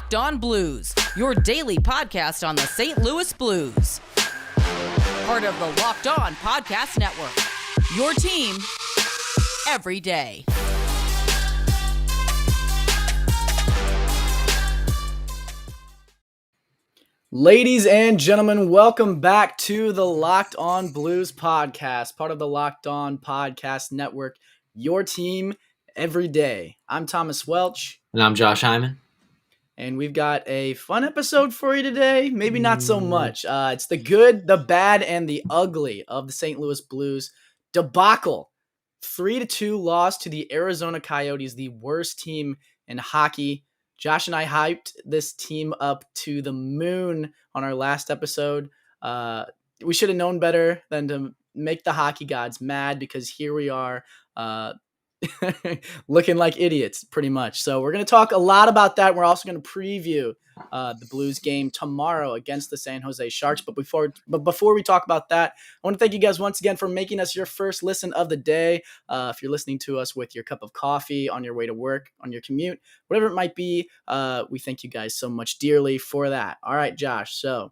Locked On Blues, your daily podcast on the St. Louis Blues. Part of the Locked On Podcast Network, your team every day. Ladies and gentlemen, welcome back to the Locked On Blues podcast, part of the Locked On Podcast Network, your team every day. I'm Thomas Welch. And I'm Josh Hyman. And we've got a fun episode for you today. Maybe not so much. It's the good, the bad, and the ugly of the St. Louis Blues debacle. 3-2 loss to the Arizona Coyotes, the worst team in hockey. Josh and I hyped this team up to the moon on our last episode. We should have known better than to make the hockey gods mad, because here we are looking like idiots pretty much. So we're going to talk a lot about that. We're also going to preview the Blues game tomorrow against the San Jose Sharks. But before we talk about that, I want to thank you guys once again for making us your first listen of the day. If you're listening to us with your cup of coffee, on your way to work, on your commute, whatever it might be, we thank you guys so much dearly for that. All right, Josh. So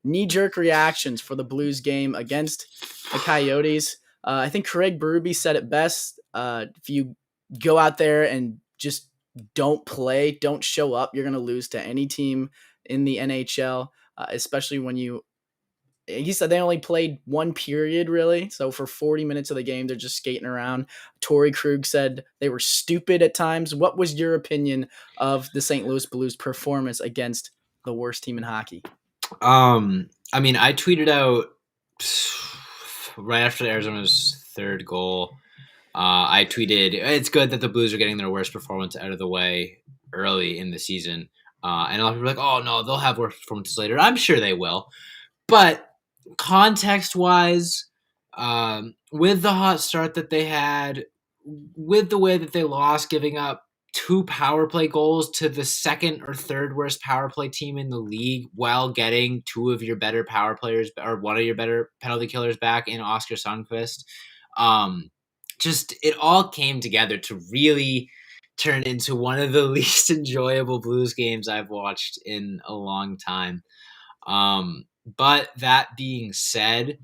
knee-jerk reactions for the Blues game against the Coyotes. I think Craig Berube said it best. If you go out there and just don't play, don't show up, you're going to lose to any team in the NHL, especially when he said they only played one period, really. So for 40 minutes of the game, they're just skating around. Tori Krug said they were stupid at times. What was your opinion of the St. Louis Blues performance against the worst team in hockey? I tweeted out right after Arizona's third goal. I tweeted, it's good that the Blues are getting their worst performance out of the way early in the season. And a lot of people are like, oh, no, they'll have worse performances later. I'm sure they will. But context-wise, with the hot start that they had, with the way that they lost, giving up 2 power play goals to the second or third worst power play team in the league while getting 2 of your better power players or 1 of your better penalty killers back in Oscar Sundqvist. Just it all came together to really turn into one of the least enjoyable Blues games I've watched in a long time. But that being said,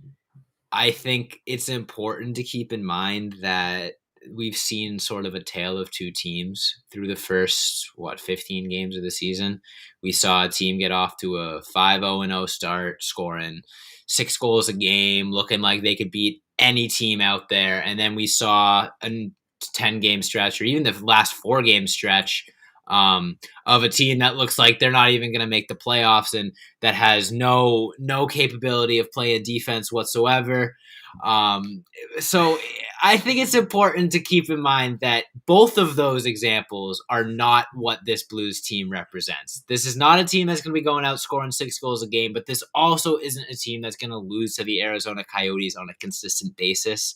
I think it's important to keep in mind that we've seen sort of a tale of 2 teams through the first, 15 games of the season. We saw a team get off to a 5-0-0 start, scoring 6 goals a game, looking like they could beat any team out there. And then we saw a 10-game stretch, or even the last 4-game stretch, of a team that looks like they're not even going to make the playoffs and that has no capability of playing defense whatsoever. So I think it's important to keep in mind that both of those examples are not what this Blues team represents. This is not a team that's going to be going out scoring 6 goals a game, but this also isn't a team that's going to lose to the Arizona Coyotes on a consistent basis.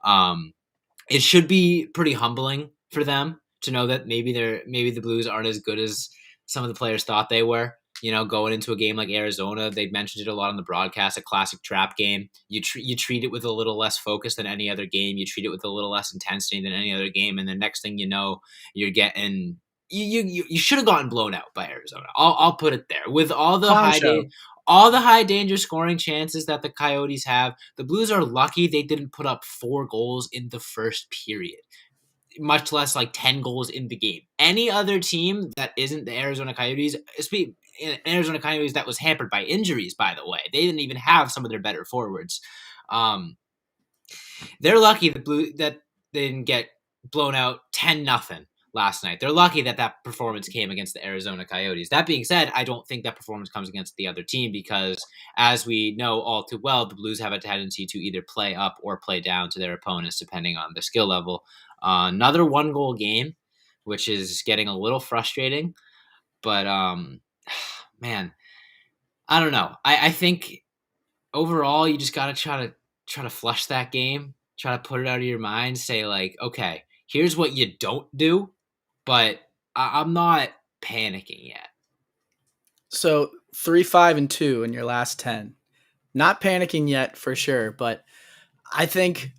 It should be pretty humbling for them to know that maybe the Blues aren't as good as some of the players thought they were. Going into a game like Arizona, they mentioned it a lot on the broadcast, a classic trap game. You treat it with a little less focus than any other game. You treat it with a little less intensity than any other game. And the next thing you know, you're getting you should have gotten blown out by Arizona. I'll put it there. With all the high danger scoring chances that the Coyotes have, the Blues are lucky they didn't put up 4 goals in the first period, much less like 10 goals in the game. Any other team that isn't the Arizona Coyotes, Arizona Coyotes that was hampered by injuries, by the way. They didn't even have some of their better forwards. They're lucky that they didn't get blown out 10-0 last night. They're lucky that performance came against the Arizona Coyotes. That being said, I don't think that performance comes against the other team because, as we know all too well, the Blues have a tendency to either play up or play down to their opponents depending on their skill level. Another 1-goal game, which is getting a little frustrating. But, man, I don't know. I think overall you just got to try to flush that game, try to put it out of your mind, say like, okay, here's what you don't do, but I'm not panicking yet. So 3-5-2 in your last 10. Not panicking yet for sure, but I think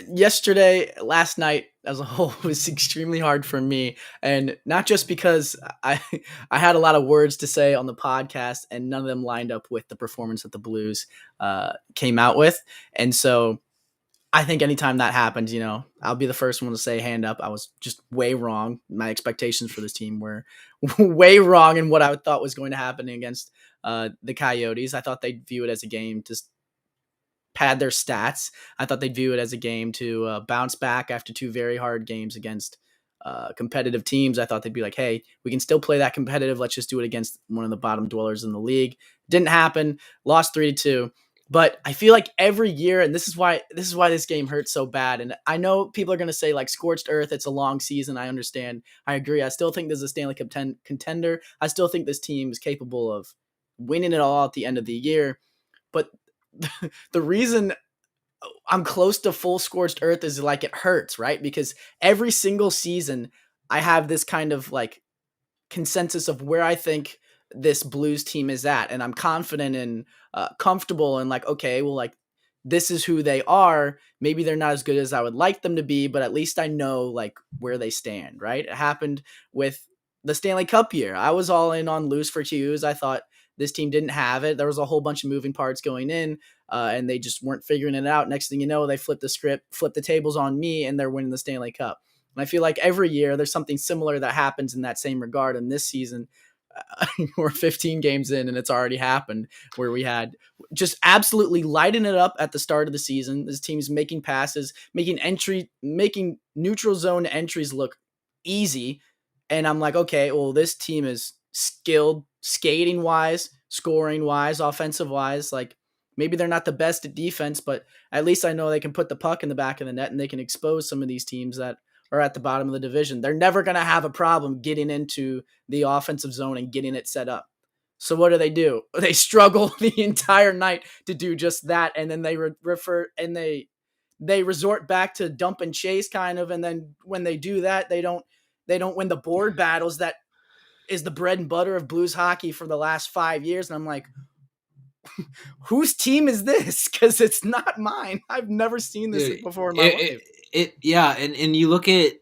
last night, as a whole was extremely hard for me, and not just because I I had a lot of words to say on the podcast, and none of them lined up with the performance that the Blues came out with, and so I think anytime that happens, I'll be the first one to say, hand up, I was just way wrong. My expectations for this team were way wrong in what I thought was going to happen against the Coyotes. I thought they'd view it as a game to pad their stats. I thought they'd view it as a game to bounce back after two very hard games against competitive teams. I thought they'd be like, hey, we can still play that competitive. Let's just do it against one of the bottom dwellers in the league. Didn't happen. Lost 3-2. But I feel like every year, and this is why this game hurts so bad. And I know people are going to say like scorched earth, it's a long season. I understand. I agree. I still think there's a Stanley Cup contender. I still think this team is capable of winning it all at the end of the year. But the reason I'm close to full scorched earth is like it hurts, right? Because every single season I have this kind of like consensus of where I think this Blues team is at, and I'm confident and comfortable and like, okay, well, like this is who they are. Maybe they're not as good as I would like them to be, but at least I know like where they stand, right? It happened with the Stanley Cup year. I was all in on lose for Hughes. I thought this team didn't have it. There was a whole bunch of moving parts going in, and they just weren't figuring it out. Next thing you know, they flipped the script, flipped the tables on me, and they're winning the Stanley Cup. And I feel like every year there's something similar that happens in that same regard. And this season, we're 15 games in and it's already happened, where we had just absolutely lighting it up at the start of the season. This team's making passes, making neutral zone entries look easy. And I'm like, okay, well, this team is skilled skating wise, scoring wise, offensive wise. Like maybe they're not the best at defense, but at least I know they can put the puck in the back of the net and they can expose some of these teams that are at the bottom of the division. They're never going to have a problem getting into the offensive zone and getting it set up. So what do? They struggle the entire night to do just that. And then they they resort back to dump and chase kind of. And then when they do that, they don't win the board battles. That is the bread and butter of Blues hockey for the last 5 years. And I'm like, whose team is this? Because it's not mine. I've never seen this before in my life. And you look at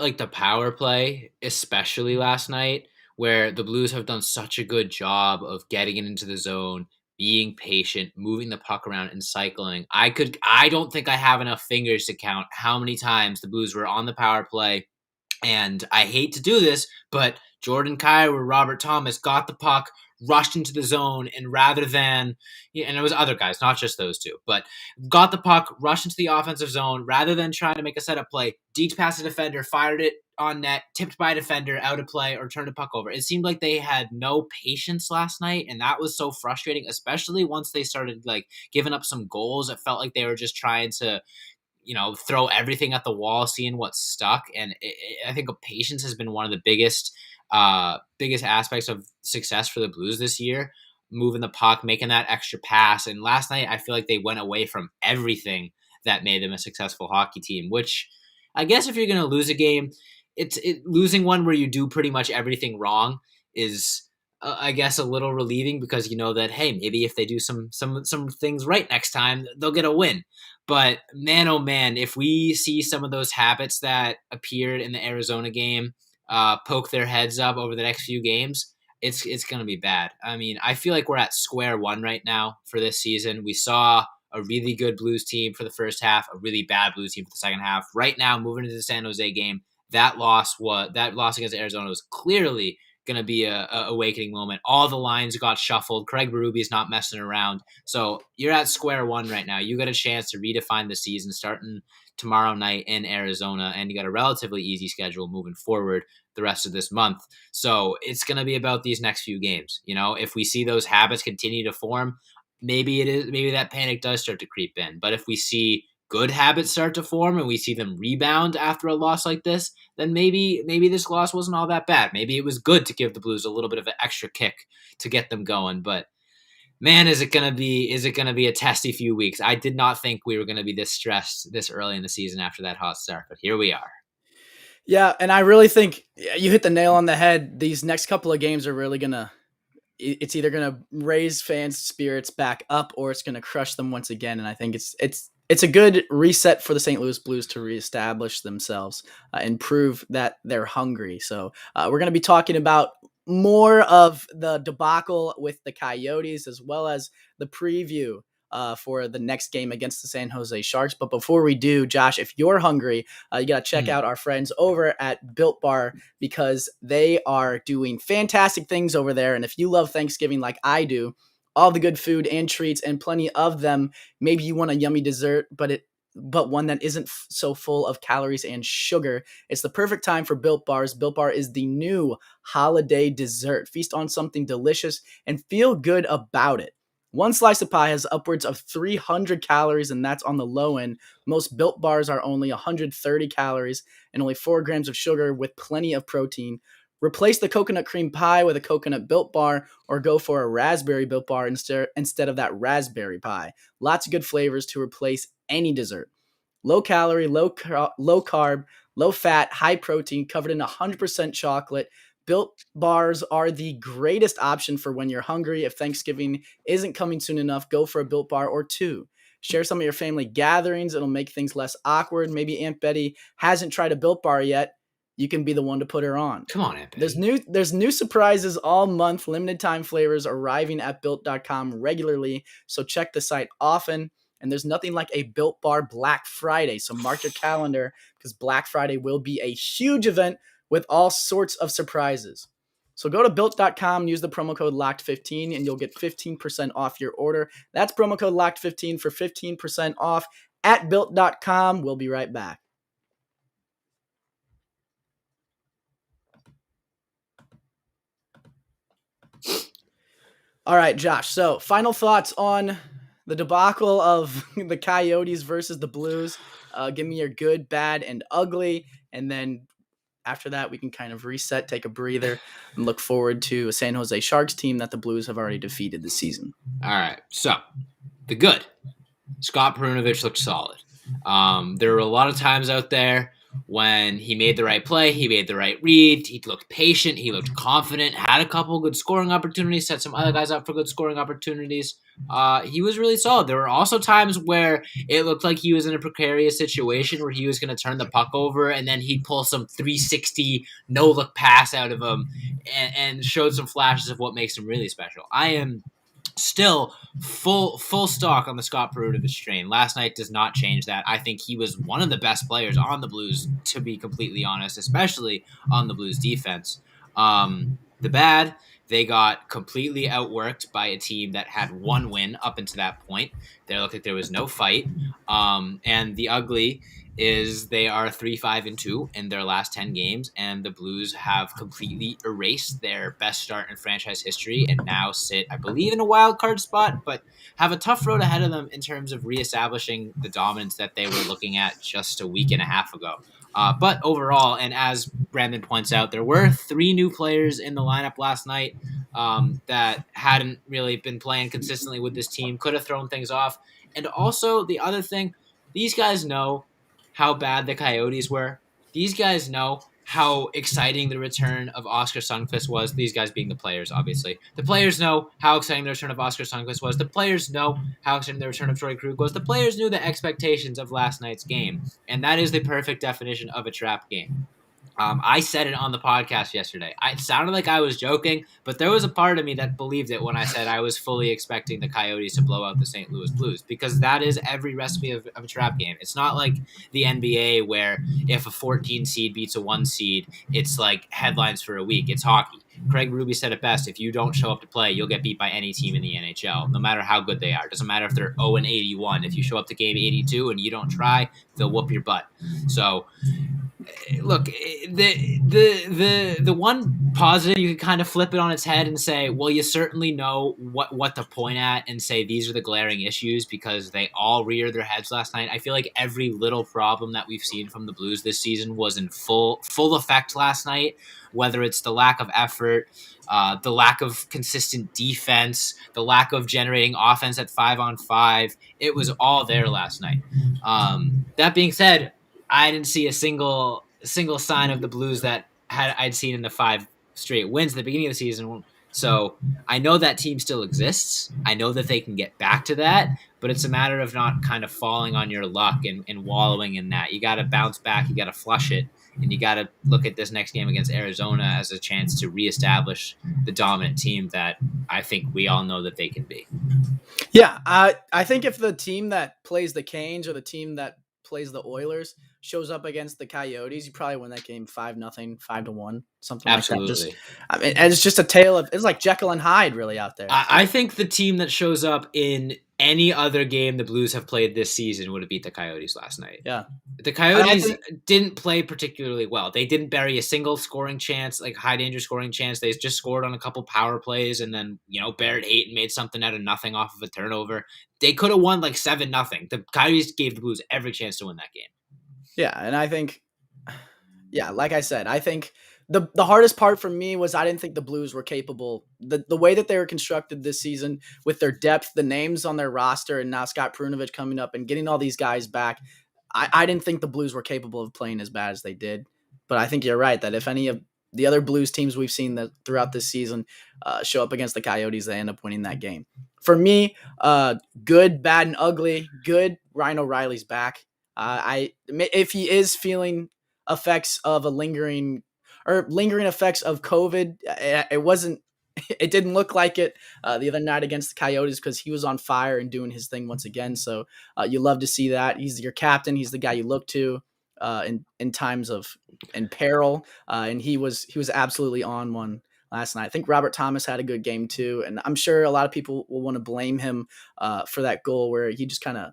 like the power play, especially last night, where the Blues have done such a good job of getting it into the zone, being patient, moving the puck around, and cycling. I don't think I have enough fingers to count how many times the Blues were on the power play. And I hate to do this, but Jordan Kyrou or Robert Thomas got the puck, rushed into the zone, and rather than, and it was other guys, not just those two, but got the puck, rushed into the offensive zone, rather than trying to make a setup play, deked past a defender, fired it on net, tipped by a defender, out of play, or turned a puck over. It seemed like they had no patience last night, and that was so frustrating, especially once they started like giving up some goals. It felt like they were just trying to throw everything at the wall, seeing what stuck. And I think patience has been one of the biggest aspects of success for the Blues this year, moving the puck, making that extra pass. And last night, I feel like they went away from everything that made them a successful hockey team, which I guess if you're going to lose a game, losing one where you do pretty much everything wrong is, I guess, a little relieving, because you know that, hey, maybe if they do some things right next time, they'll get a win. But man, oh man, if we see some of those habits that appeared in the Arizona game poke their heads up over the next few games, it's going to be bad. I mean, I feel like we're at square one right now for this season. We saw a really good Blues team for the first half, a really bad Blues team for the second half. Right now, moving into the San Jose game, that loss against Arizona was clearly going to be a awakening moment. All the lines got shuffled. Craig Berube's not messing around. So you're at square one right now. You got a chance to redefine the season starting tomorrow night in Arizona, and you got a relatively easy schedule moving forward the rest of this month. So it's going to be about these next few games. If we see those habits continue to form, maybe that panic does start to creep in. But if we see good habits start to form and we see them rebound after a loss like this, then maybe this loss wasn't all that bad. Maybe it was good to give the Blues a little bit of an extra kick to get them going. But man, is it gonna be a testy few weeks? I did not think we were gonna be this stressed this early in the season after that hot start, but here we are. Yeah, and I really think you hit the nail on the head. These next couple of games are really it's either gonna raise fans' spirits back up or it's gonna crush them once again. And I think it's it's a good reset for the St. Louis Blues to reestablish themselves and prove that they're hungry. So we're going to be talking about more of the debacle with the Coyotes as well as the preview for the next game against the San Jose Sharks. But before we do, Josh, if you're hungry, you got to check out our friends over at Built Bar because they are doing fantastic things over there. And if you love Thanksgiving like I do, all the good food and treats and plenty of them, maybe you want a yummy dessert, but one that isn't so full of calories and sugar. It's the perfect time for Built Bars. Built Bar is the new holiday dessert. Feast on something delicious and feel good about it. One slice of pie has upwards of 300 calories, and that's on the low end. Most Built Bars are only 130 calories and only 4 grams of sugar with plenty of protein. Replace the coconut cream pie with a coconut Built Bar or go for a raspberry Built Bar instead of that raspberry pie. Lots of good flavors to replace any dessert. Low calorie, low carb, low fat, high protein, covered in 100% chocolate. Built Bars are the greatest option for when you're hungry. If Thanksgiving isn't coming soon enough, go for a Built Bar or 2. Share some of your family gatherings. It'll make things less awkward. Maybe Aunt Betty hasn't tried a Built Bar yet. You can be the one to put her on. Come on, Aunt Betty. There's new surprises all month. Limited time flavors arriving at Built.com regularly. So check the site often. And there's nothing like a Built Bar Black Friday. So mark your calendar because Black Friday will be a huge event with all sorts of surprises. So go to Built.com, use the promo code LOCKED15, and you'll get 15% off your order. That's promo code LOCKED15 for 15% off at Built.com. We'll be right back. All right, Josh. So final thoughts on the debacle of the Coyotes versus the Blues. Give me your good, bad, and ugly. And then after that, we can kind of reset, take a breather, and look forward to a San Jose Sharks team that the Blues have already defeated this season. All right. So the good. Scott Perunovich looked solid. There were a lot of times out there when he made the right play, he made the right read, he looked patient, he looked confident, had a couple good scoring opportunities, set some other guys up for good scoring opportunities. He was really solid. There were also times where it looked like he was in a precarious situation where he was going to turn the puck over and then he'd pull some 360 no-look pass out of him and showed some flashes of what makes him really special. I am still full stock on the Scott Perunovich train. Last night does not change that. I think he was one of the best players on the Blues, to be completely honest, especially on the Blues defense. The bad, they got completely outworked by a team that had one win up until that point. There looked like there was no fight. And the ugly is they are 3-5-2 in their last 10 games, and the Blues have completely erased their best start in franchise history and now sit, I believe, in a wild card spot, but have a tough road ahead of them in terms of reestablishing the dominance that they were looking at just a week and a half ago. But overall, and as Brandon points out, there were 3 new players in the lineup last night that hadn't really been playing consistently with this team, could have thrown things off. And also, the other thing, these guys know how bad the Coyotes were. These guys know how exciting the return of Oscar Sundqvist was. These guys being the players, obviously. The players know how exciting the return of Oscar Sundqvist was. The players know how exciting the return of Tori Krug was. The players knew the expectations of last night's game, and that is the perfect definition of a trap game. I said it on the podcast yesterday. It sounded like I was joking, but there was a part of me that believed it when I said I was fully expecting the Coyotes to blow out the St. Louis Blues, because that is every recipe of a trap game. It's not like the NBA where if a 14 seed beats a 1 seed, it's like headlines for a week. It's hockey. Craig Ruby said it best: if you don't show up to play, you'll get beat by any team in the NHL, no matter how good they are. It doesn't matter if they're 0-81. If you show up to game 82 and you don't try, they'll whoop your butt. So look, the one positive, you can kind of flip it on its head and say, well, you certainly know what to point at and say these are the glaring issues because they all reared their heads last night. I feel like every little problem that we've seen from the Blues this season was in full effect last night, whether it's the lack of effort, the lack of consistent defense, the lack of generating offense at 5-on-5. It was all there last night. That being said, I didn't see a single sign of the Blues that I'd seen in the 5 straight wins at the beginning of the season So I know that team still exists. I know that they can get back to that, but it's a matter of not kind of falling on your luck and wallowing in that. You got to bounce back. You got to flush it. And you got to look at this next game against Arizona as a chance to reestablish the dominant team that I think we all know that they can be. Yeah, I think if the team that plays the Canes or the team that plays the Oilers shows up against the Coyotes, you probably win that game 5-0, 5-1, something Absolutely. like that. I mean, and it's just a tale of it's like Jekyll and Hyde really out there. I think the team that shows up in any other game the Blues have played this season would have beat the Coyotes last night. Yeah. The Coyotes didn't play particularly well. They didn't bury a single scoring chance, like high danger scoring chance. They just scored on a couple power plays, and then Barrett Hayton made something out of nothing off of a turnover. They could have won like 7-0. The Coyotes gave the Blues every chance to win that game. Yeah, and I think, like I said, I think the hardest part for me was I didn't think the Blues were capable. The way that they were constructed this season with their depth, the names on their roster, and now Scott Perunovich coming up and getting all these guys back, I didn't think the Blues were capable of playing as bad as they did. But I think you're right that if any of the other Blues teams we've seen that throughout this season show up against the Coyotes, they end up winning that game. For me, good, bad, and ugly. Good, Ryan O'Reilly's back. If he is feeling effects of lingering effects of COVID, it didn't look like it the other night against the Coyotes because he was on fire and doing his thing once again. So you love to see that. He's your captain. He's the guy you look to in times of in peril, and he was absolutely on one last night. I think Robert Thomas had a good game too, and I'm sure a lot of people will want to blame him for that goal where he just kind of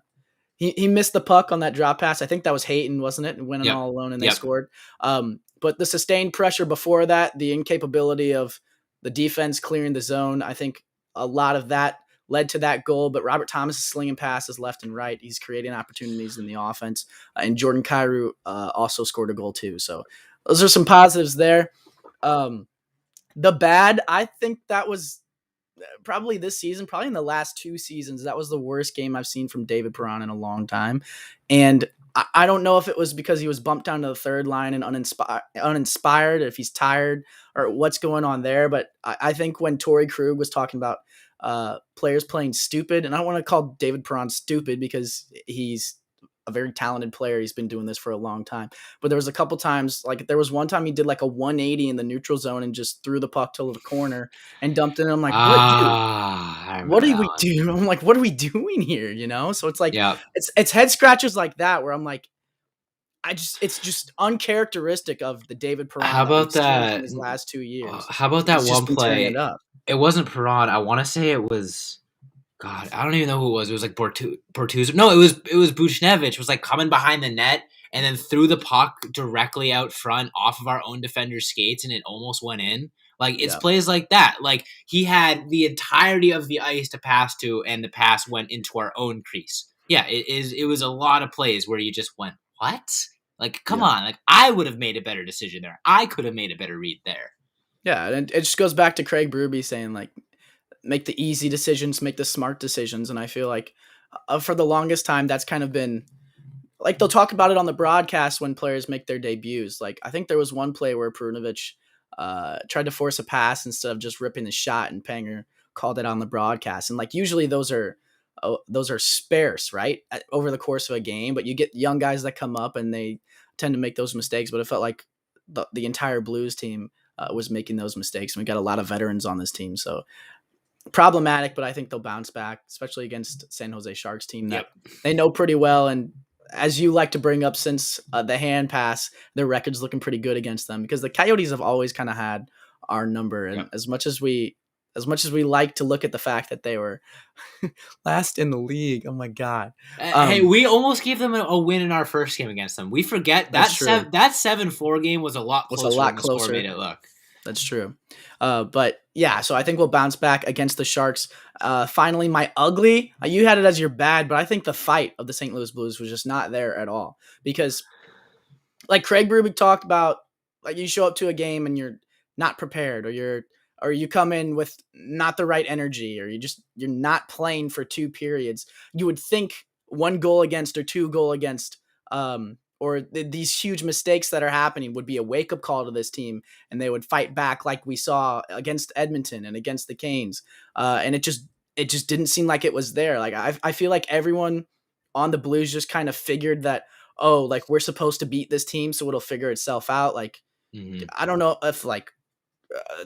he missed the puck on that drop pass. I think that was Hayton, wasn't it? And went all alone and they scored. But the sustained pressure before that, the incapability of the defense clearing the zone, I think a lot of that led to that goal. But Robert Thomas is slinging passes left and right. He's creating opportunities in the offense. And Jordan Kyrou also scored a goal too. So those are some positives there. The bad, I think that was probably this season, probably in the last 2 seasons, that was the worst game I've seen from David Perron in a long time. And I don't know if it was because he was bumped down to the third line and uninspired, if he's tired or what's going on there. But I think when Tori Krug was talking about players playing stupid, and I don't want to call David Perron stupid because he's a very talented player. He's been doing this for a long time. But there was a couple times, like there was one time he did like a 180 in the neutral zone and just threw the puck to the corner and dumped it. And I'm like, what do we do? I'm like, what are we doing here? So it's like, it's head scratches like that where I'm like, it's just uncharacteristic of the David Perron. How about that in his last 2 years? How about that one play? It wasn't Perron. I want to say it was, God, I don't even know who it was. It was like Bortuzzo. No, it was Buchnevich. Was like coming behind the net and then threw the puck directly out front off of our own defender's skates, and it almost went in. Like it's plays like that. Like he had the entirety of the ice to pass to, and the pass went into our own crease. Yeah, it was a lot of plays where you just went, what? Like, come on. Like I would have made a better decision there. I could have made a better read there. Yeah, and it just goes back to Craig Berube saying like, make the easy decisions, make the smart decisions. And I feel like for the longest time, that's kind of been like, they'll talk about it on the broadcast when players make their debuts. Like, I think there was one play where Perunovich tried to force a pass instead of just ripping the shot, and Panger called it on the broadcast. And like, usually those are sparse, right? Over the course of a game, but you get young guys that come up and they tend to make those mistakes. But it felt like the entire Blues team was making those mistakes. And we got a lot of veterans on this team. So problematic, but I think they'll bounce back, especially against San Jose Sharks team that they know pretty well. And as you like to bring up, since the hand pass, their record's looking pretty good against them because the Coyotes have always kind of had our number. And as much as we like to look at the fact that they were last in the league, oh my God. Hey, we almost gave them a win in our first game against them. We forget that 7-4 game was a lot closer than the score made it look. That's true. But yeah, so I think we'll bounce back against the Sharks. Finally, my ugly, you had it as your bad, but I think the fight of the St. Louis Blues was just not there at all because like Craig Berube talked about, like you show up to a game and you're not prepared, or you come in with not the right energy, or you're not playing for 2 periods. You would think 1 goal against or 2 goal against or these huge mistakes that are happening would be a wake-up call to this team, and they would fight back like we saw against Edmonton and against the Canes. And it just didn't seem like it was there. Like I feel like everyone on the Blues just kind of figured that, oh, like we're supposed to beat this team, so it'll figure itself out. Like I don't know if like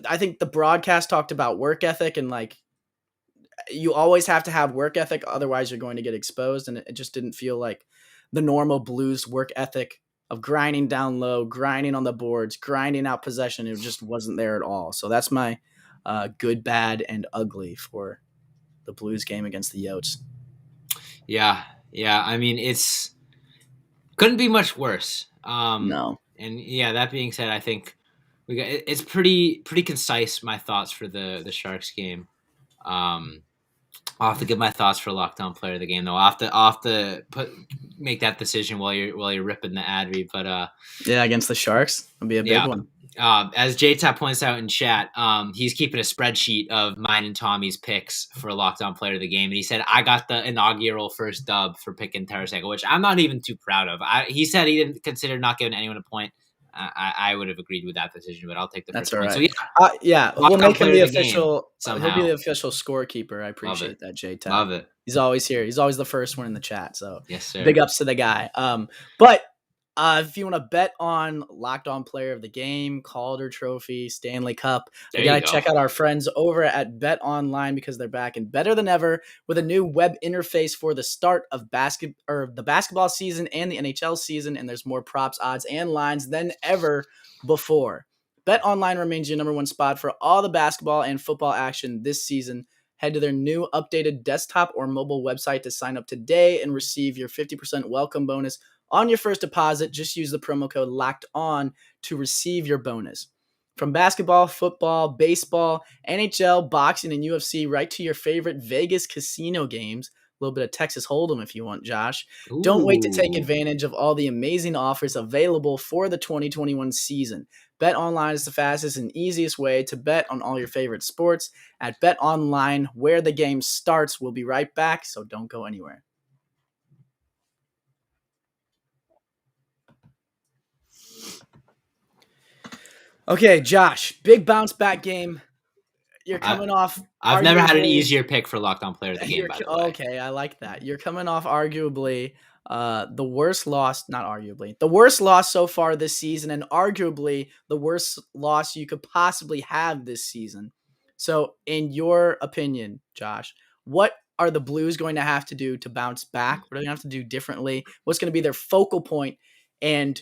I think the broadcast talked about work ethic, and like you always have to have work ethic, otherwise you're going to get exposed. And it just didn't feel like the normal Blues work ethic of grinding down low, grinding on the boards, grinding out possession. It just wasn't there at all. So that's my good, bad, and ugly for the Blues game against the Yotes. Yeah. I mean, couldn't be much worse. No. And yeah, that being said, I think it's pretty concise, my thoughts for the Sharks game. I'll have to give my thoughts for Locked On Player of the Game, though. I'll have to make that decision while you're ripping the ad read. But yeah, against the Sharks, it'll be a big one. As JTap points out in chat, he's keeping a spreadsheet of mine and Tommy's picks for Locked On Player of the Game, and he said I got the inaugural first dub for picking Tarasenko, which I'm not even too proud of. He said he didn't consider not giving anyone a point. I would have agreed with that decision, but I'll take the first point. Right. So we'll make him the official. He'll be the official scorekeeper. I appreciate that, JTap. Love it. He's always here. He's always the first one in the chat. So yes, sir. Big ups to the guy. But if you want to bet on Locked On Player of the Game, Calder Trophy, Stanley Cup, you got to check out our friends over at Bet Online, because they're back and better than ever with a new web interface for the start of the basketball season and the NHL season. And there's more props, odds, and lines than ever before. Bet Online remains your number one spot for all the basketball and football action this season. Head to their new updated desktop or mobile website to sign up today and receive your 50% welcome bonus on your first deposit. Just use the promo code LOCKEDON to receive your bonus. From basketball, football, baseball, NHL, boxing, and UFC, right to your favorite Vegas casino games. A little bit of Texas Hold'em if you want, Josh. Ooh. Don't wait to take advantage of all the amazing offers available for the 2021 season. Bet Online is the fastest and easiest way to bet on all your favorite sports. At Bet Online, where the game starts. We'll be right back, so don't go anywhere. Okay, Josh, big bounce back game. You're coming off. I've never had an easier pick for Locked On Player of the Game, by the way. Okay, I like that. You're coming off arguably the worst loss, not arguably, the worst loss so far this season, and arguably the worst loss you could possibly have this season. So, in your opinion, Josh, what are the Blues going to have to do to bounce back? What are they going to have to do differently? What's going to be their focal point? And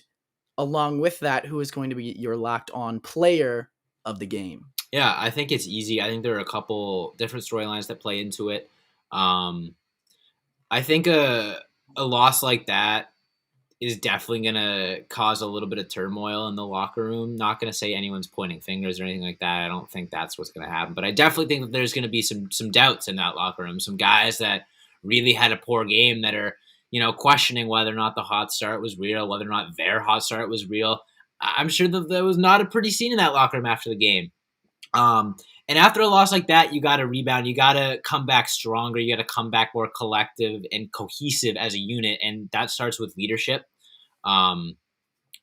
along with that, who is going to be your Locked On Player of the Game? Yeah, I think it's easy. I think there are a couple different storylines that play into it. I think a loss like that is definitely going to cause a little bit of turmoil in the locker room. Not going to say anyone's pointing fingers or anything like that. I don't think that's what's going to happen. But I definitely think that there's going to be some doubts in that locker room. Some guys that really had a poor game that are, questioning whether or not the hot start was real, whether or not their hot start was real. I'm sure that there was not a pretty scene in that locker room after the game. And after a loss like that, you got to rebound. You got to come back stronger. You got to come back more collective and cohesive as a unit. And that starts with leadership. And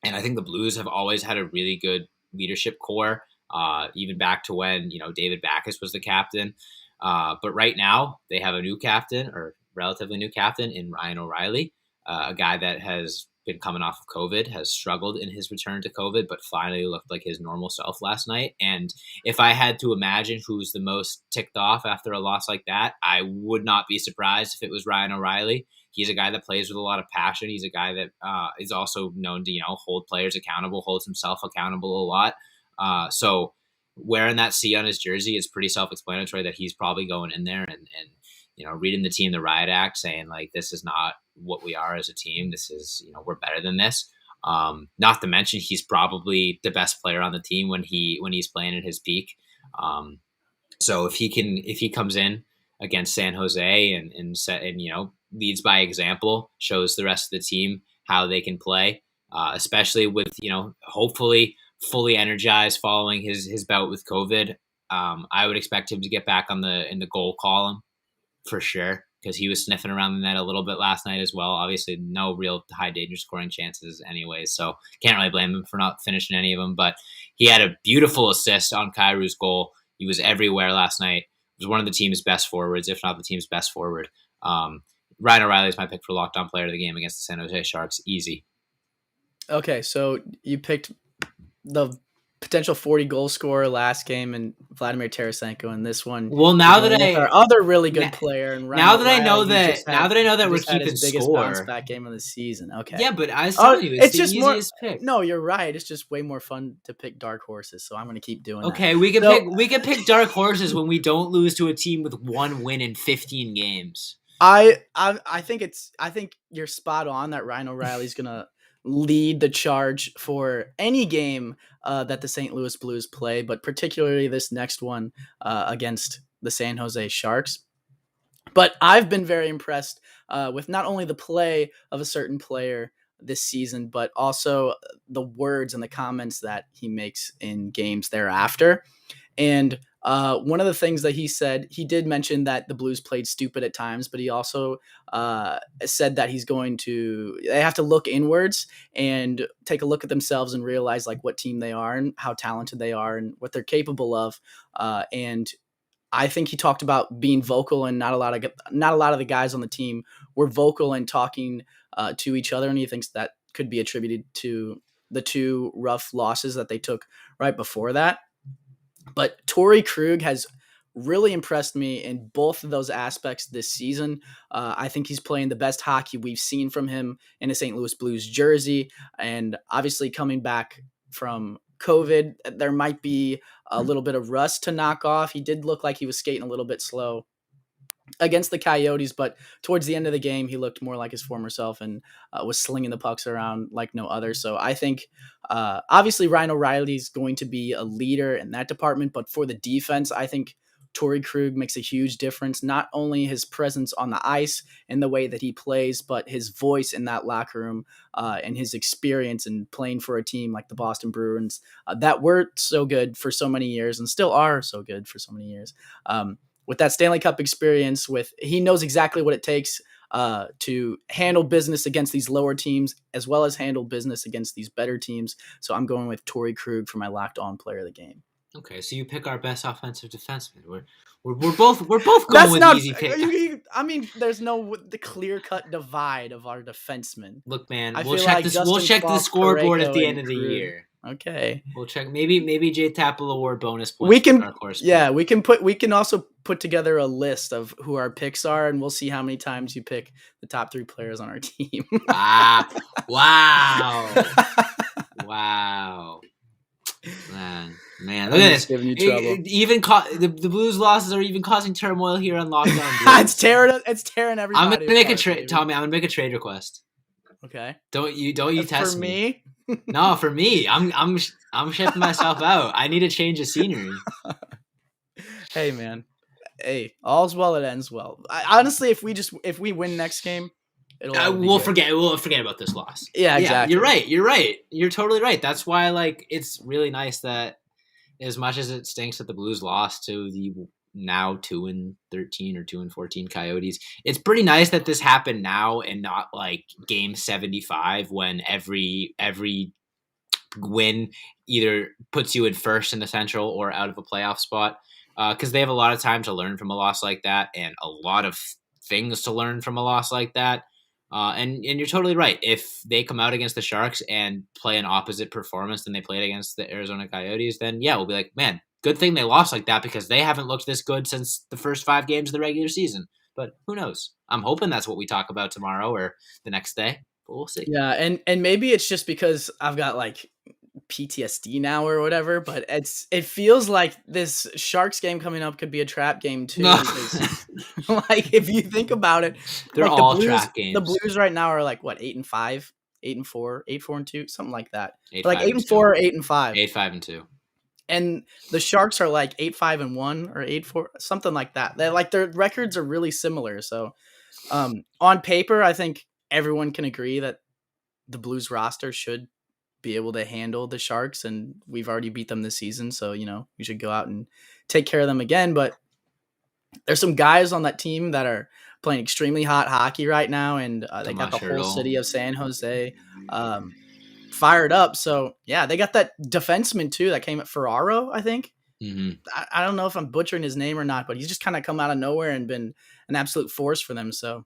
I think the Blues have always had a really good leadership core, even back to when, David Backes was the captain. But right now they have a new captain, or relatively new captain, in Ryan O'Reilly, a guy that has been coming off of COVID, has struggled in his return to COVID, but finally looked like his normal self last night. And if I had to imagine who's the most ticked off after a loss like that, I would not be surprised if it was Ryan O'Reilly. He's a guy that plays with a lot of passion. He's a guy that is also known to, hold players accountable, holds himself accountable a lot. So wearing that C on his jersey, it's pretty self-explanatory that he's probably going in there and reading the team the riot act, saying like, this is not what we are as a team. This is, we're better than this. Not to mention he's probably the best player on the team when he's playing at his peak. So if he comes in against San Jose and leads by example, shows the rest of the team how they can play, especially with, hopefully fully energized following his bout with COVID. I would expect him to get back in the goal column for sure. because he was sniffing around the net a little bit last night as well. Obviously, no real high danger scoring chances anyway, so can't really blame him for not finishing any of them. But he had a beautiful assist on Kairu's goal. He was everywhere last night. He was one of the team's best forwards, if not the team's best forward. Ryan O'Reilly is my pick for locked on player of the game against the San Jose Sharks. Easy. Okay, so you picked the potential 40 goal scorer last game and Vladimir Tarasenko in this one. Well, now that our other really good player and now that I know that we're keeping his biggest score, bounce back game of the season. Okay. Yeah, but I was telling you, it's the just easiest pick. No, you're right. It's just way more fun to pick dark horses, so I'm going to keep doing that. Okay, we can pick dark horses when we don't lose to a team with 1 win in 15 games. I think you're spot on that Ryan O'Reilly's going to lead the charge for any game that the St. Louis Blues play, but particularly this next one against the San Jose Sharks. But I've been very impressed with not only the play of a certain player this season, but also the words and the comments that he makes in games thereafter. And one of the things that he said, he did mention that the Blues played stupid at times, but he also said that they have to look inwards and take a look at themselves and realize like what team they are and how talented they are and what they're capable of. And I think he talked about being vocal, and not a lot of the guys on the team were vocal and talking to each other. And he thinks that could be attributed to the 2 rough losses that they took right before that. But Tory Krug has really impressed me in both of those aspects this season. I think he's playing the best hockey we've seen from him in a St. Louis Blues jersey. And obviously coming back from COVID, there might be a little bit of rust to knock off. He did look like he was skating a little bit slow against the Coyotes, but towards the end of the game, he looked more like his former self and was slinging the pucks around like no other. So I think obviously Ryan O'Reilly is going to be a leader in that department, but for the defense, I think Tori Krug makes a huge difference. Not only his presence on the ice and the way that he plays, but his voice in that locker room and his experience in playing for a team like the Boston Bruins that were so good for so many years and still are so good for so many years. With that Stanley Cup experience, he knows exactly what it takes to handle business against these lower teams as well as handle business against these better teams. So I'm going with Tori Krug for my locked on player of the game. Okay, so you pick our best offensive defenseman. We're both going with easy pick. I mean, there's the clear cut divide of our defensemen. Look, man, we'll check the scoreboard at the end of the year. Okay, we'll check. Maybe J Tap will award bonus points. We can also put together a list of who our picks are, and we'll see how many times you pick the top 3 players on our team. Wow. Man, look at this. Giving you trouble. Even the Blues losses are even causing turmoil here on Locked On. It's tearing everybody. I'm gonna make a trade, Tommy. I'm gonna make a trade request. Okay. Don't you test for me? No, for me. I'm shipping myself out. I need a change of scenery. Hey, man. Hey, all's well that ends well. Honestly, if we win next game, we'll forget about this loss. Yeah, exactly. You're right. You're totally right. That's why it's really nice that as much as it stinks that the Blues lost to the now 2-13 or 2-14 Coyotes, it's pretty nice that this happened now and not like game 75 when every win either puts you in first in the Central or out of a playoff spot, because they have a lot of time to learn from a loss like that and a lot of things to learn from a loss like that. And you're totally right. If they come out against the Sharks and play an opposite performance than they played against the Arizona Coyotes, then yeah, we'll be like, man, good thing they lost like that because they haven't looked this good since the first 5 games of the regular season. But who knows? I'm hoping that's what we talk about tomorrow or the next day. But we'll see. Yeah, and maybe it's just because I've got PTSD now or whatever, but it feels like this Sharks game coming up could be a trap game too. Because, if you think about it, they're all trap games. The Blues right now are 8-5, 8-4, 8-4-2, something like that. 8-4 or 8-5, 8-5-2. And the Sharks are 8-5-1 or 8-4, something like that. They're their records are really similar. So on paper, I think everyone can agree that the Blues roster should be able to handle the Sharks, and we've already beat them this season. So, we should go out and take care of them again. But there's some guys on that team that are playing extremely hot hockey right now, and they got the whole Montreal. city of San Jose fired up. So yeah, they got that defenseman too that came at Ferraro, I think. I don't know if I'm butchering his name or not, but he's just kind of come out of nowhere and been an absolute force for them. So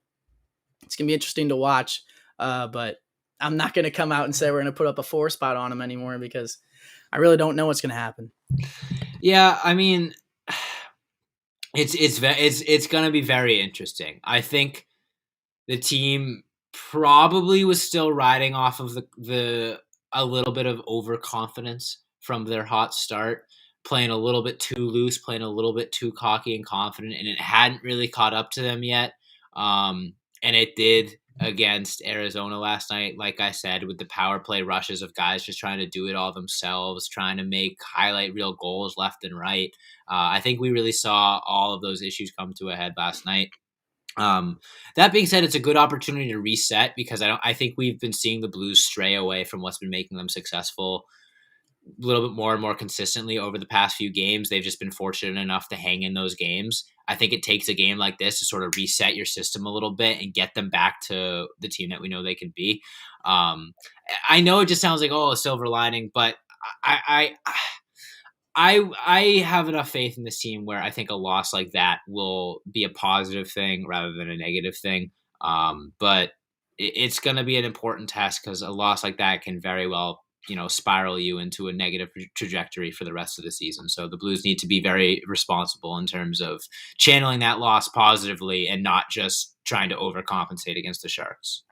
it's gonna be interesting to watch. But I'm not gonna come out and say we're gonna put up a 4 spot on him anymore because I really don't know what's gonna happen. Yeah, I mean, it's gonna be very interesting. I think the team probably was still riding off of the a little bit of overconfidence from their hot start, playing a little bit too loose, playing a little bit too cocky and confident, and it hadn't really caught up to them yet. And it did against Arizona last night, like I said, with the power play rushes of guys just trying to do it all themselves, trying to make highlight reel goals left and right. I think we really saw all of those issues come to a head last night. That being said, it's a good opportunity to reset because I think we've been seeing the Blues stray away from what's been making them successful a little bit more and more consistently over the past few games. They've just been fortunate enough to hang in those games. I think it takes a game like this to sort of reset your system a little bit and get them back to the team that we know they can be. I know it just sounds like, a silver lining, but I have enough faith in this team where I think a loss like that will be a positive thing rather than a negative thing. But it's going to be an important test because a loss like that can very well, spiral you into a negative trajectory for the rest of the season. So the Blues need to be very responsible in terms of channeling that loss positively and not just trying to overcompensate against the Sharks.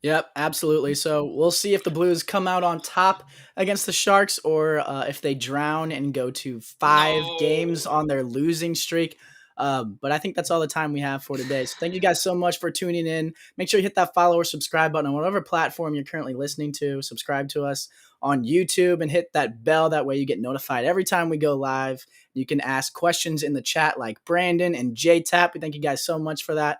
Yep, absolutely. So we'll see if the Blues come out on top against the Sharks or if they drown and go to 5 games on their losing streak. But I think that's all the time we have for today. So thank you guys so much for tuning in. Make sure you hit that follow or subscribe button on whatever platform you're currently listening to. Subscribe to us on YouTube and hit that bell. That way you get notified every time we go live. You can ask questions in the chat like Brandon and J-Tap. We thank you guys so much for that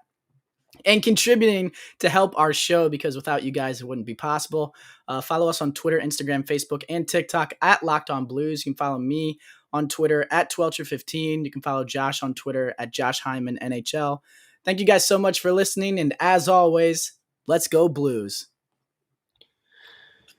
and contributing to help our show, because without you guys, it wouldn't be possible. Follow us on Twitter, Instagram, Facebook, and TikTok at Locked On Blues. You can follow me on Twitter at Twelcher15. You can follow Josh on Twitter at Josh Hyman NHL. Thank you guys so much for listening. And as always, let's go Blues.